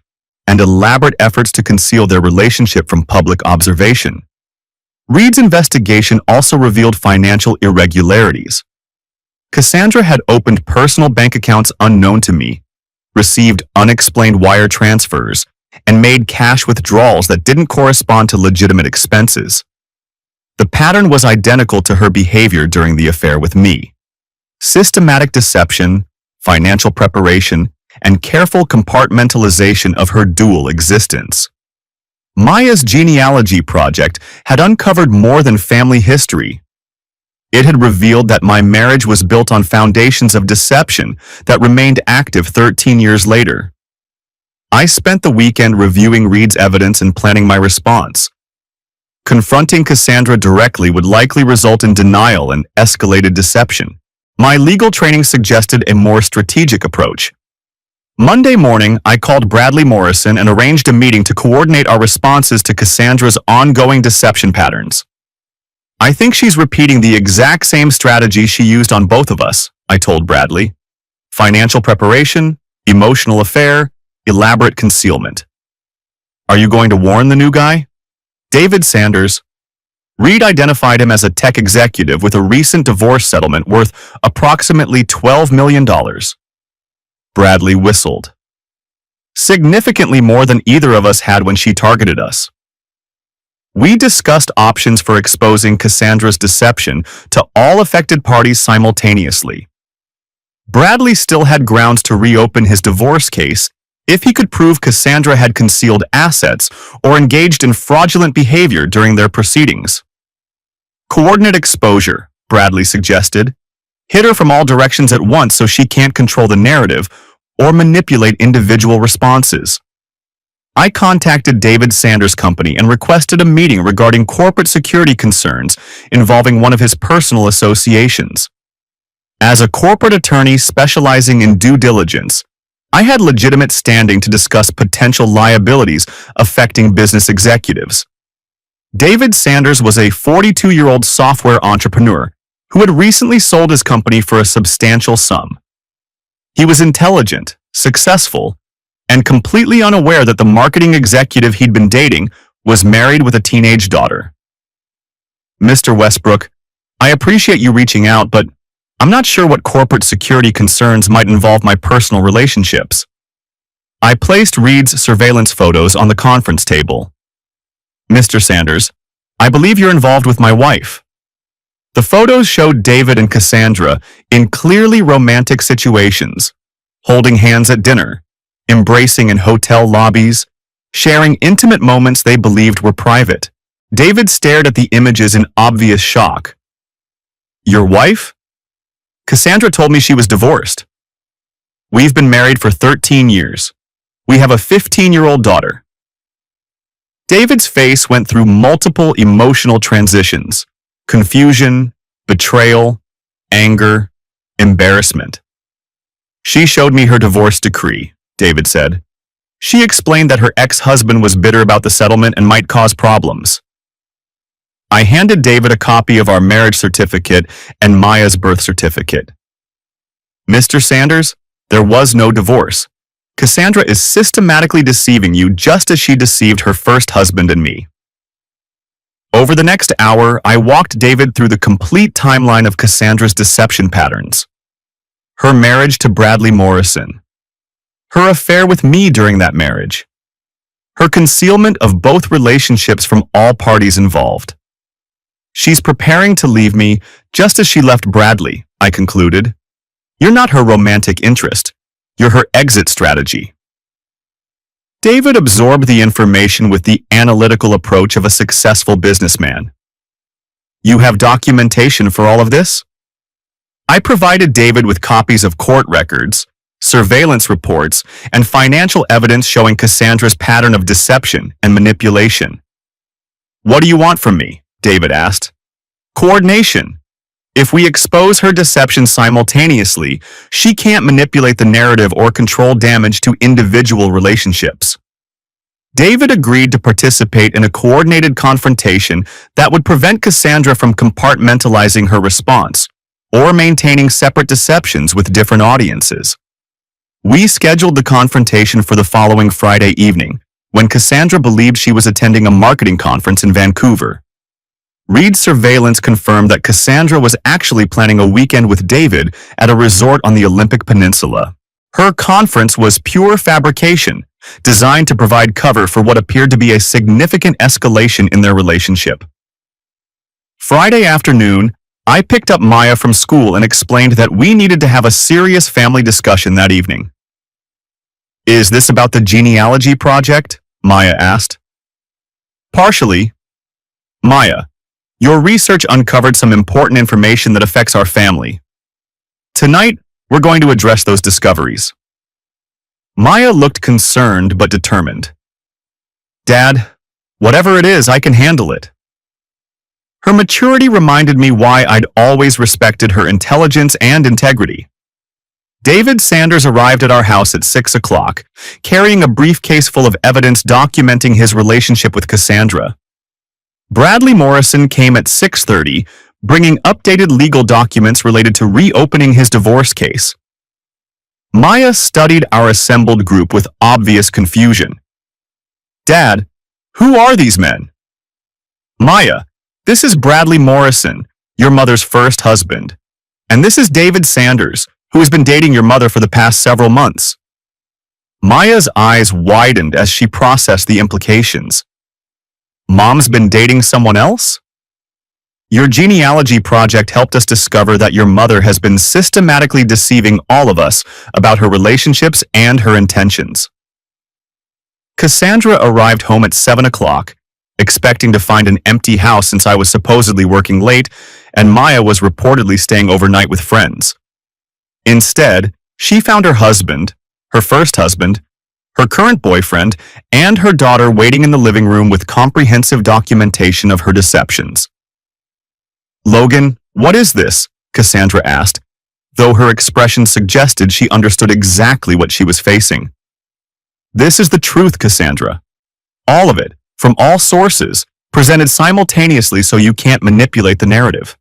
and elaborate efforts to conceal their relationship from public observation. Reed's investigation also revealed financial irregularities. Cassandra had opened personal bank accounts unknown to me, received unexplained wire transfers, and made cash withdrawals that didn't correspond to legitimate expenses. The pattern was identical to her behavior during the affair with me. Systematic deception, financial preparation, and careful compartmentalization of her dual existence. Maya's genealogy project had uncovered more than family history. It had revealed that my marriage was built on foundations of deception that remained active 13 years later. I spent the weekend reviewing Reed's evidence and planning my response. Confronting Cassandra directly would likely result in denial and escalated deception. My legal training suggested a more strategic approach. Monday morning, I called Bradley Morrison and arranged a meeting to coordinate our responses to Cassandra's ongoing deception patterns. I think she's repeating the exact same strategy she used on both of us, I told Bradley. Financial preparation, emotional affair, elaborate concealment. Are you going to warn the new guy? David Sanders. Reed identified him as a tech executive with a recent divorce settlement worth approximately $12 million. Bradley whistled. Significantly more than either of us had when she targeted us. We discussed options for exposing Cassandra's deception to all affected parties simultaneously. Bradley still had grounds to reopen his divorce case if he could prove Cassandra had concealed assets or engaged in fraudulent behavior during their proceedings. Coordinate exposure, Bradley suggested. Hit her from all directions at once so she can't control the narrative or manipulate individual responses. I contacted David Sanders' company and requested a meeting regarding corporate security concerns involving one of his personal associations. As a corporate attorney specializing in due diligence, I had legitimate standing to discuss potential liabilities affecting business executives. David Sanders was a 42-year-old software entrepreneur who had recently sold his company for a substantial sum. He was intelligent, successful, and completely unaware that the marketing executive he'd been dating was married with a teenage daughter. Mr. Westbrook, I appreciate you reaching out, but I'm not sure what corporate security concerns might involve my personal relationships. I placed Reed's surveillance photos on the conference table. Mr. Sanders, I believe you're involved with my wife. The photos showed David and Cassandra in clearly romantic situations, holding hands at dinner, embracing in hotel lobbies, sharing intimate moments they believed were private. David stared at the images in obvious shock. Your wife? Cassandra told me she was divorced. We've been married for 13 years. We have a 15-year-old daughter. David's face went through multiple emotional transitions: confusion, betrayal, anger, embarrassment. She showed me her divorce decree, David said. She explained that her ex-husband was bitter about the settlement and might cause problems. I handed David a copy of our marriage certificate and Maya's birth certificate. Mr. Sanders, there was no divorce. Cassandra is systematically deceiving you just as she deceived her first husband and me. Over the next hour, I walked David through the complete timeline of Cassandra's deception patterns. Her marriage to Bradley Morrison. Her affair with me during that marriage. Her concealment of both relationships from all parties involved. She's preparing to leave me just as she left Bradley, I concluded. You're not her romantic interest. You're her exit strategy. David absorbed the information with the analytical approach of a successful businessman. You have documentation for all of this? I provided David with copies of court records, surveillance reports, and financial evidence showing Cassandra's pattern of deception and manipulation. What do you want from me? David asked. Coordination. If we expose her deception simultaneously, she can't manipulate the narrative or control damage to individual relationships. David agreed to participate in a coordinated confrontation that would prevent Cassandra from compartmentalizing her response or maintaining separate deceptions with different audiences. We scheduled the confrontation for the following Friday evening, when Cassandra believed she was attending a marketing conference in Vancouver. Reed's surveillance confirmed that Cassandra was actually planning a weekend with David at a resort on the Olympic Peninsula. Her conference was pure fabrication, designed to provide cover for what appeared to be a significant escalation in their relationship. Friday afternoon, I picked up Maya from school and explained that we needed to have a serious family discussion that evening. Is this about the genealogy project? Maya asked. Partially. Maya, Your research uncovered some important information that affects our family. Tonight, we're going to address those discoveries. Maya looked concerned but determined. Dad, whatever it is, I can handle it. Her maturity reminded me why I'd always respected her intelligence and integrity. David Sanders arrived at our house at 6 o'clock, carrying a briefcase full of evidence documenting his relationship with Cassandra. Bradley Morrison came at 6:30, bringing updated legal documents related to reopening his divorce case. Maya studied our assembled group with obvious confusion. Dad, who are these men? Maya, this is Bradley Morrison, your mother's first husband. And this is David Sanders, who has been dating your mother for the past several months. Maya's eyes widened as she processed the implications. Mom's been dating someone else? Your genealogy project helped us discover that your mother has been systematically deceiving all of us about her relationships and her intentions. Cassandra arrived home at 7 o'clock, expecting to find an empty house since I was supposedly working late and Maya was reportedly staying overnight with friends. Instead, she found her husband, her first husband, her current boyfriend, and her daughter waiting in the living room with comprehensive documentation of her deceptions. Logan, what is this? Cassandra asked, though her expression suggested she understood exactly what she was facing. This is the truth, Cassandra. All of it, from all sources, presented simultaneously so you can't manipulate the narrative.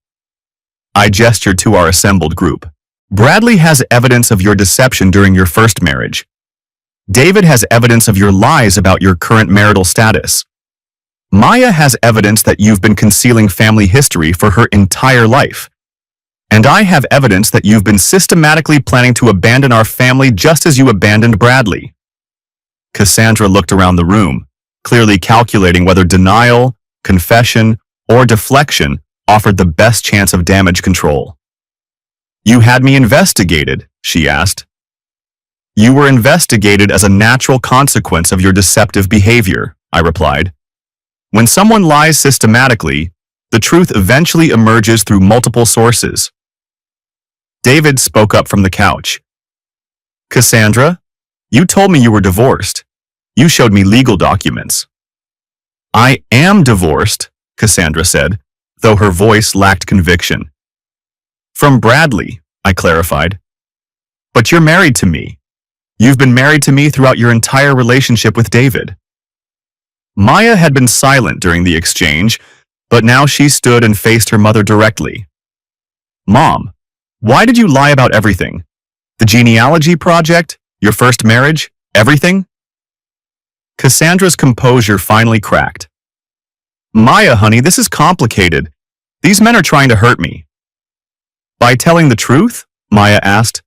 I gestured to our assembled group. Bradley has evidence of your deception during your first marriage. David has evidence of your lies about your current marital status. Maya has evidence that you've been concealing family history for her entire life. And I have evidence that you've been systematically planning to abandon our family just as you abandoned Bradley. Cassandra looked around the room, clearly calculating whether denial, confession, or deflection offered the best chance of damage control. You had me investigated, she asked. You were investigated as a natural consequence of your deceptive behavior, I replied. When someone lies systematically, the truth eventually emerges through multiple sources. David spoke up from the couch. Cassandra, you told me you were divorced. You showed me legal documents. I am divorced, Cassandra said, though her voice lacked conviction. From Bradley, I clarified. But you're married to me. You've been married to me throughout your entire relationship with David. Maya had been silent during the exchange, but now she stood and faced her mother directly. Mom, why did you lie about everything? The genealogy project? Your first marriage? Everything? Cassandra's composure finally cracked. Maya, honey, this is complicated. These men are trying to hurt me. By telling the truth? Maya asked.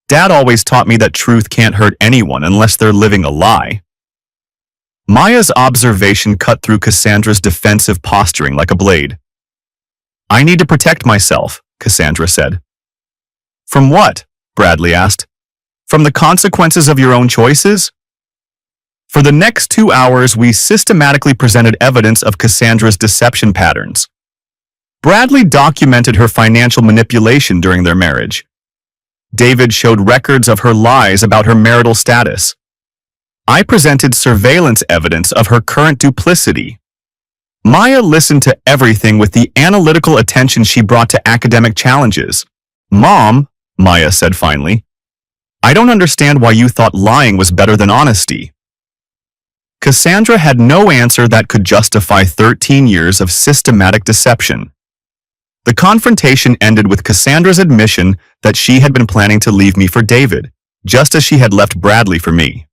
Dad always taught me that truth can't hurt anyone unless they're living a lie. Maya's observation cut through Cassandra's defensive posturing like a blade. I need to protect myself, Cassandra said. From what? Bradley asked. From the consequences of your own choices? For the next 2 hours, we systematically presented evidence of Cassandra's deception patterns. Bradley documented her financial manipulation during their marriage. David showed records of her lies about her marital status. I presented surveillance evidence of her current duplicity. Maya listened to everything with the analytical attention she brought to academic challenges. Mom, Maya said finally, I don't understand why you thought lying was better than honesty. Cassandra had no answer that could justify 13 years of systematic deception. The confrontation ended with Cassandra's admission that she had been planning to leave me for David, just as she had left Bradley for me.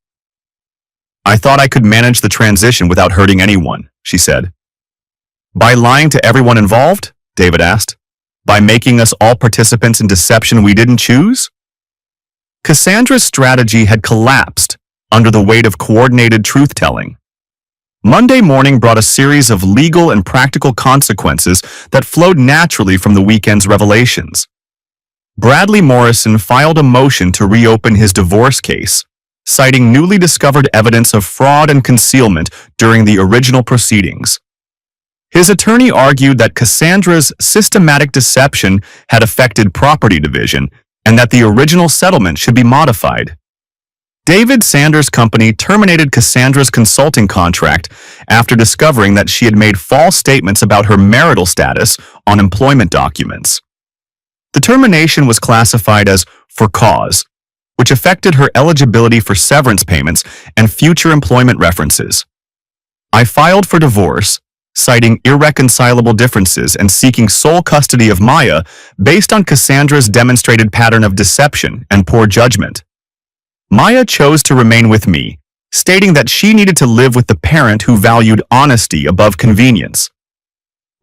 I thought I could manage the transition without hurting anyone, she said. By lying to everyone involved? David asked. By making us all participants in deception we didn't choose? Cassandra's strategy had collapsed under the weight of coordinated truth-telling. Monday morning brought a series of legal and practical consequences that flowed naturally from the weekend's revelations. Bradley Morrison filed a motion to reopen his divorce case, citing newly discovered evidence of fraud and concealment during the original proceedings. His attorney argued that Cassandra's systematic deception had affected property division and that the original settlement should be modified. David Sanders' company terminated Cassandra's consulting contract after discovering that she had made false statements about her marital status on employment documents. The termination was classified as for cause, which affected her eligibility for severance payments and future employment references. I filed for divorce, citing irreconcilable differences and seeking sole custody of Maya based on Cassandra's demonstrated pattern of deception and poor judgment. Maya chose to remain with me, stating that she needed to live with the parent who valued honesty above convenience.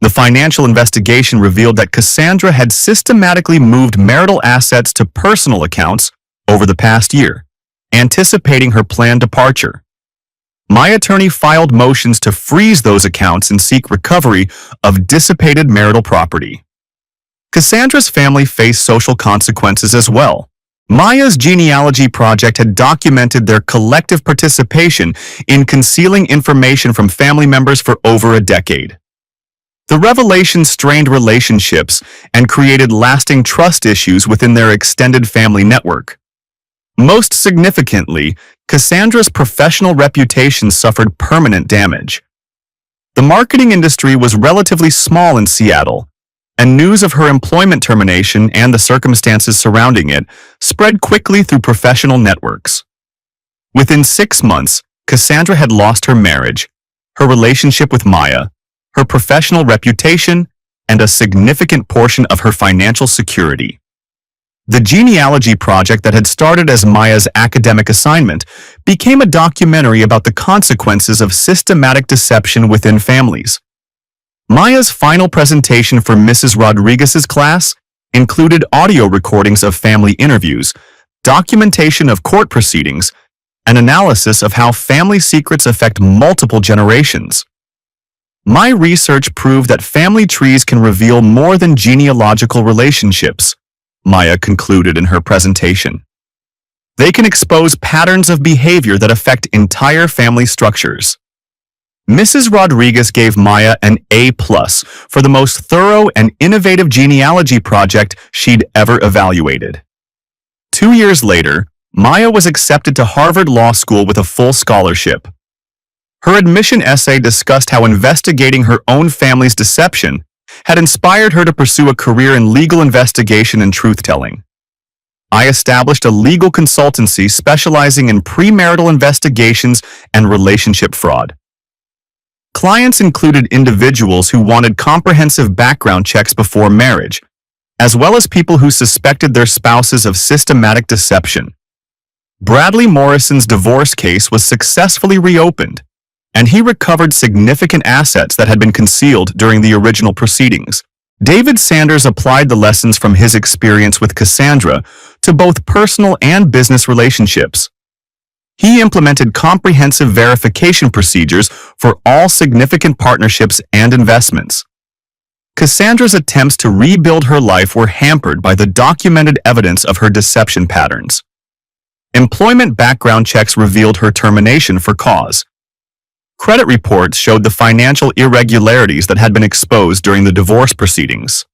The financial investigation revealed that Cassandra had systematically moved marital assets to personal accounts over the past year, anticipating her planned departure. My attorney filed motions to freeze those accounts and seek recovery of dissipated marital property. Cassandra's family faced social consequences as well. Maya's genealogy project had documented their collective participation in concealing information from family members for over a decade. The revelation strained relationships and created lasting trust issues within their extended family network. Most significantly, Cassandra's professional reputation suffered permanent damage. The marketing industry was relatively small in Seattle, and news of her employment termination and the circumstances surrounding it spread quickly through professional networks. Within 6 months, Cassandra had lost her marriage, her relationship with Maya, her professional reputation, and a significant portion of her financial security. The genealogy project that had started as Maya's academic assignment became a documentary about the consequences of systematic deception within families. Maya's final presentation for Mrs. Rodriguez's class included audio recordings of family interviews, documentation of court proceedings, and analysis of how family secrets affect multiple generations. My research proved that family trees can reveal more than genealogical relationships, Maya concluded in her presentation. They can expose patterns of behavior that affect entire family structures. Mrs. Rodriguez gave Maya an A+ for the most thorough and innovative genealogy project she'd ever evaluated. 2 years later, Maya was accepted to Harvard Law School with a full scholarship. Her admission essay discussed how investigating her own family's deception had inspired her to pursue a career in legal investigation and truth-telling. I established a legal consultancy specializing in premarital investigations and relationship fraud. Clients included individuals who wanted comprehensive background checks before marriage, as well as people who suspected their spouses of systematic deception. Bradley Morrison's divorce case was successfully reopened, and he recovered significant assets that had been concealed during the original proceedings. David Sanders applied the lessons from his experience with Cassandra to both personal and business relationships. He implemented comprehensive verification procedures for all significant partnerships and investments. Cassandra's attempts to rebuild her life were hampered by the documented evidence of her deception patterns. Employment background checks revealed her termination for cause. Credit reports showed the financial irregularities that had been exposed during the divorce proceedings.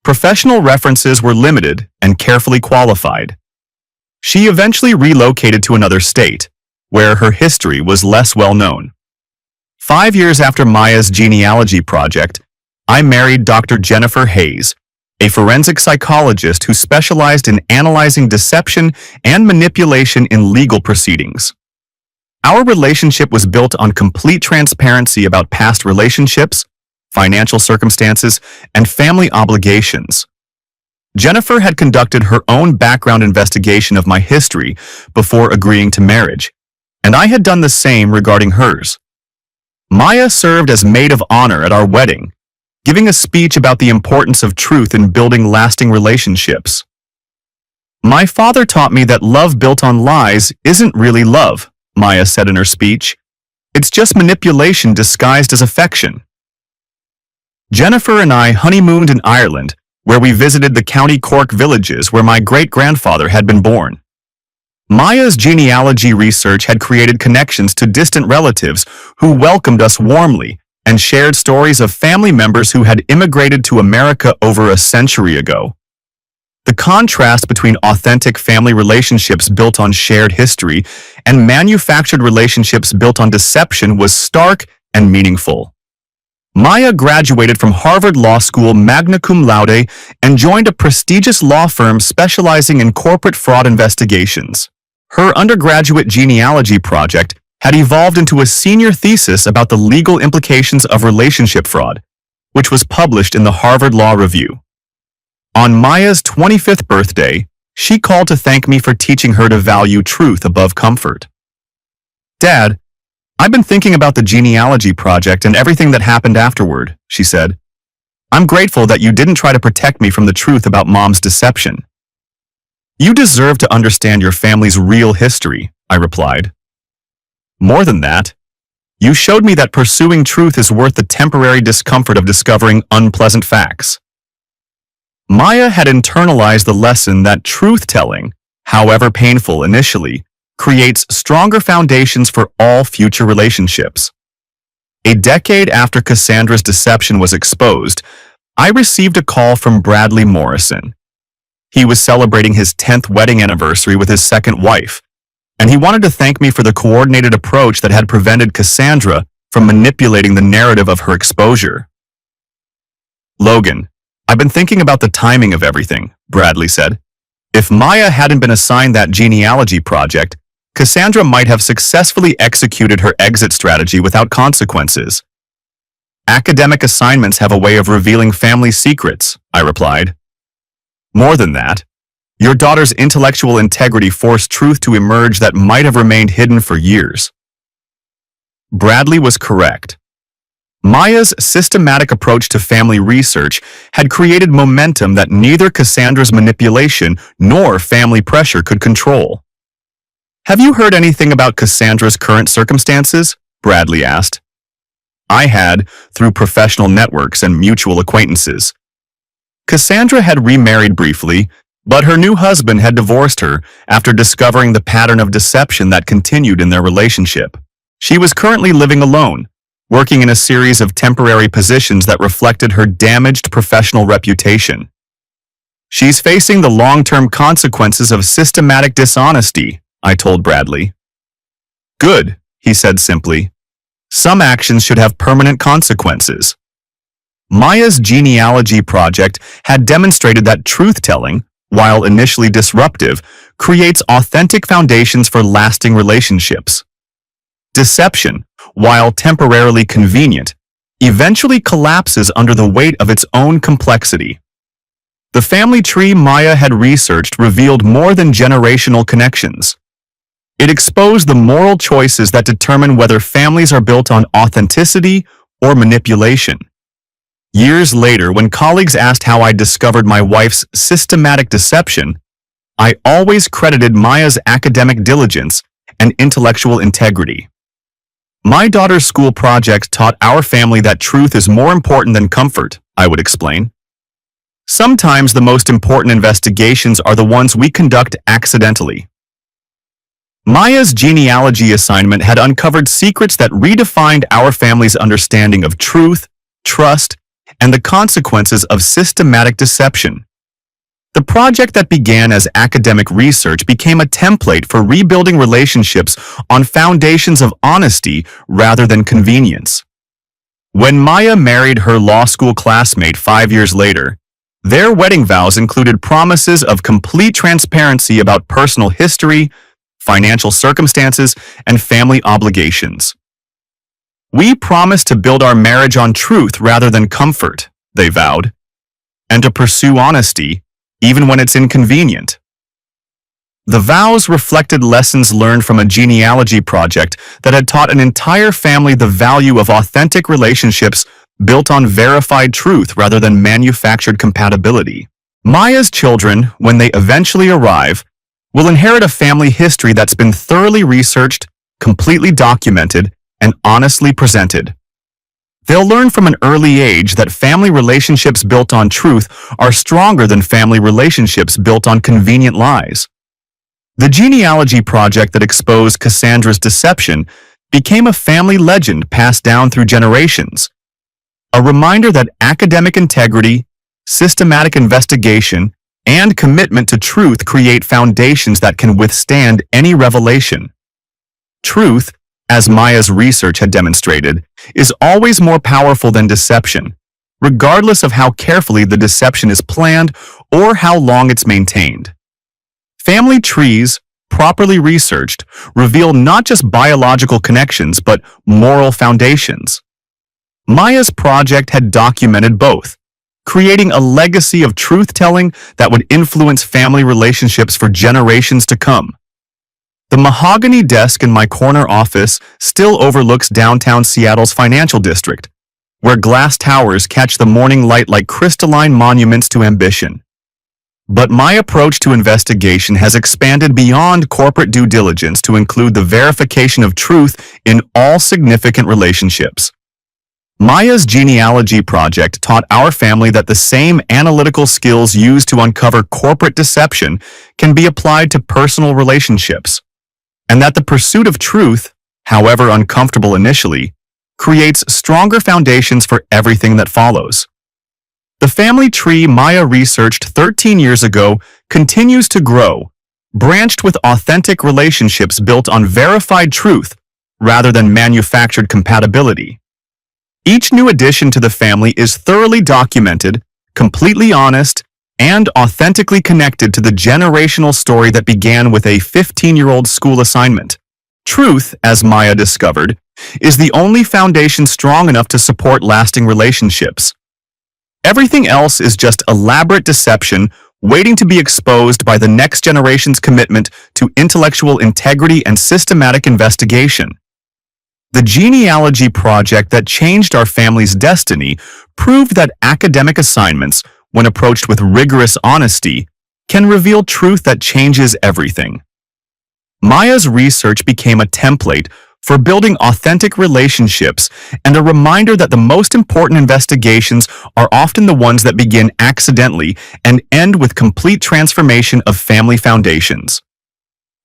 Professional references were limited and carefully qualified. She eventually relocated to another state, where her history was less well known. 5 years after Maya's genealogy project, I married Dr. Jennifer Hayes, a forensic psychologist who specialized in analyzing deception and manipulation in legal proceedings. Our relationship was built on complete transparency about past relationships, financial circumstances, and family obligations. Jennifer had conducted her own background investigation of my history before agreeing to marriage, and I had done the same regarding hers. Maya served as maid of honor at our wedding, giving a speech about the importance of truth in building lasting relationships. My father taught me that love built on lies isn't really love, Maya said in her speech. It's just manipulation disguised as affection. Jennifer and I honeymooned in Ireland, where we visited the County Cork villages where my great-grandfather had been born. Maya's genealogy research had created connections to distant relatives who welcomed us warmly and shared stories of family members who had immigrated to America over a century ago. The contrast between authentic family relationships built on shared history and manufactured relationships built on deception was stark and meaningful. Maya graduated from Harvard Law School magna cum laude and joined a prestigious law firm specializing in corporate fraud investigations. Her undergraduate genealogy project had evolved into a senior thesis about the legal implications of relationship fraud, which was published in the Harvard Law Review. On Maya's 25th birthday, she called to thank me for teaching her to value truth above comfort. "Dad, I've been thinking about the genealogy project and everything that happened afterward," she said. "I'm grateful that you didn't try to protect me from the truth about Mom's deception." "You deserve to understand your family's real history," I replied. "More than that, you showed me that pursuing truth is worth the temporary discomfort of discovering unpleasant facts." Maya had internalized the lesson that truth-telling, however painful initially, creates stronger foundations for all future relationships. A decade after Cassandra's deception was exposed, I received a call from Bradley Morrison. He was celebrating his 10th wedding anniversary with his second wife, and he wanted to thank me for the coordinated approach that had prevented Cassandra from manipulating the narrative of her exposure. "Logan, I've been thinking about the timing of everything," Bradley said. "If Maya hadn't been assigned that genealogy project, Cassandra might have successfully executed her exit strategy without consequences." "Academic assignments have a way of revealing family secrets," I replied. "More than that, your daughter's intellectual integrity forced truth to emerge that might have remained hidden for years." Bradley was correct. Maya's systematic approach to family research had created momentum that neither Cassandra's manipulation nor family pressure could control. "Have you heard anything about Cassandra's current circumstances?" Bradley asked. I had, through professional networks and mutual acquaintances. Cassandra had remarried briefly, but her new husband had divorced her after discovering the pattern of deception that continued in their relationship. She was currently living alone, working in a series of temporary positions that reflected her damaged professional reputation. "She's facing the long-term consequences of systematic dishonesty," I told Bradley. "Good," he said simply. "Some actions should have permanent consequences." Maya's genealogy project had demonstrated that truth-telling, while initially disruptive, creates authentic foundations for lasting relationships. Deception, while temporarily convenient, eventually collapses under the weight of its own complexity. The family tree Maya had researched revealed more than generational connections. It exposed the moral choices that determine whether families are built on authenticity or manipulation. Years later, when colleagues asked how I discovered my wife's systematic deception, I always credited Maya's academic diligence and intellectual integrity. "My daughter's school project taught our family that truth is more important than comfort," I would explain. "Sometimes the most important investigations are the ones we conduct accidentally." Maya's genealogy assignment had uncovered secrets that redefined our family's understanding of truth, trust, and the consequences of systematic deception. The project that began as academic research became a template for rebuilding relationships on foundations of honesty rather than convenience. When Maya married her law school classmate 5 years later, their wedding vows included promises of complete transparency about personal history, financial circumstances, and family obligations. "We promise to build our marriage on truth rather than comfort," they vowed, "and to pursue honesty, even when it's inconvenient." The vows reflected lessons learned from a genealogy project that had taught an entire family the value of authentic relationships built on verified truth rather than manufactured compatibility. Maya's children, when they eventually arrive, will inherit a family history that's been thoroughly researched, completely documented, and honestly presented. They'll learn from an early age that family relationships built on truth are stronger than family relationships built on convenient lies. The genealogy project that exposed Cassandra's deception became a family legend passed down through generations, A reminder that academic integrity, systematic investigation, and commitment to truth create foundations that can withstand any revelation. Truth, as Maya's research had demonstrated, is always more powerful than deception, regardless of how carefully the deception is planned or how long it's maintained. Family trees, properly researched, reveal not just biological connections but moral foundations. Maya's project had documented both, creating a legacy of truth-telling that would influence family relationships for generations to come. The mahogany desk in my corner office still overlooks downtown Seattle's financial district, where glass towers catch the morning light like crystalline monuments to ambition. But my approach to investigation has expanded beyond corporate due diligence to include the verification of truth in all significant relationships. Maya's genealogy project taught our family that the same analytical skills used to uncover corporate deception can be applied to personal relationships, and that the pursuit of truth, however uncomfortable initially, creates stronger foundations for everything that follows. The family tree Maya researched 13 years ago continues to grow, branched with authentic relationships built on verified truth rather than manufactured compatibility. Each new addition to the family is thoroughly documented, completely honest, and authentically connected to the generational story that began with a 15-year-old school assignment. Truth, as Maya discovered, is the only foundation strong enough to support lasting relationships. Everything else is just elaborate deception waiting to be exposed by the next generation's commitment to intellectual integrity and systematic investigation. The genealogy project that changed our family's destiny proved that academic assignments, when approached with rigorous honesty, can reveal truth that changes everything. Maya's research became a template for building authentic relationships and a reminder that the most important investigations are often the ones that begin accidentally and end with complete transformation of family foundations.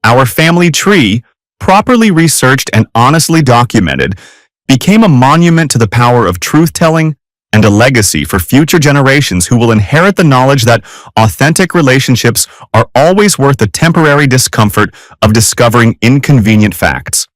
Our family tree, properly researched and honestly documented, became a monument to the power of truth-telling and a legacy for future generations who will inherit the knowledge that authentic relationships are always worth the temporary discomfort of discovering inconvenient facts.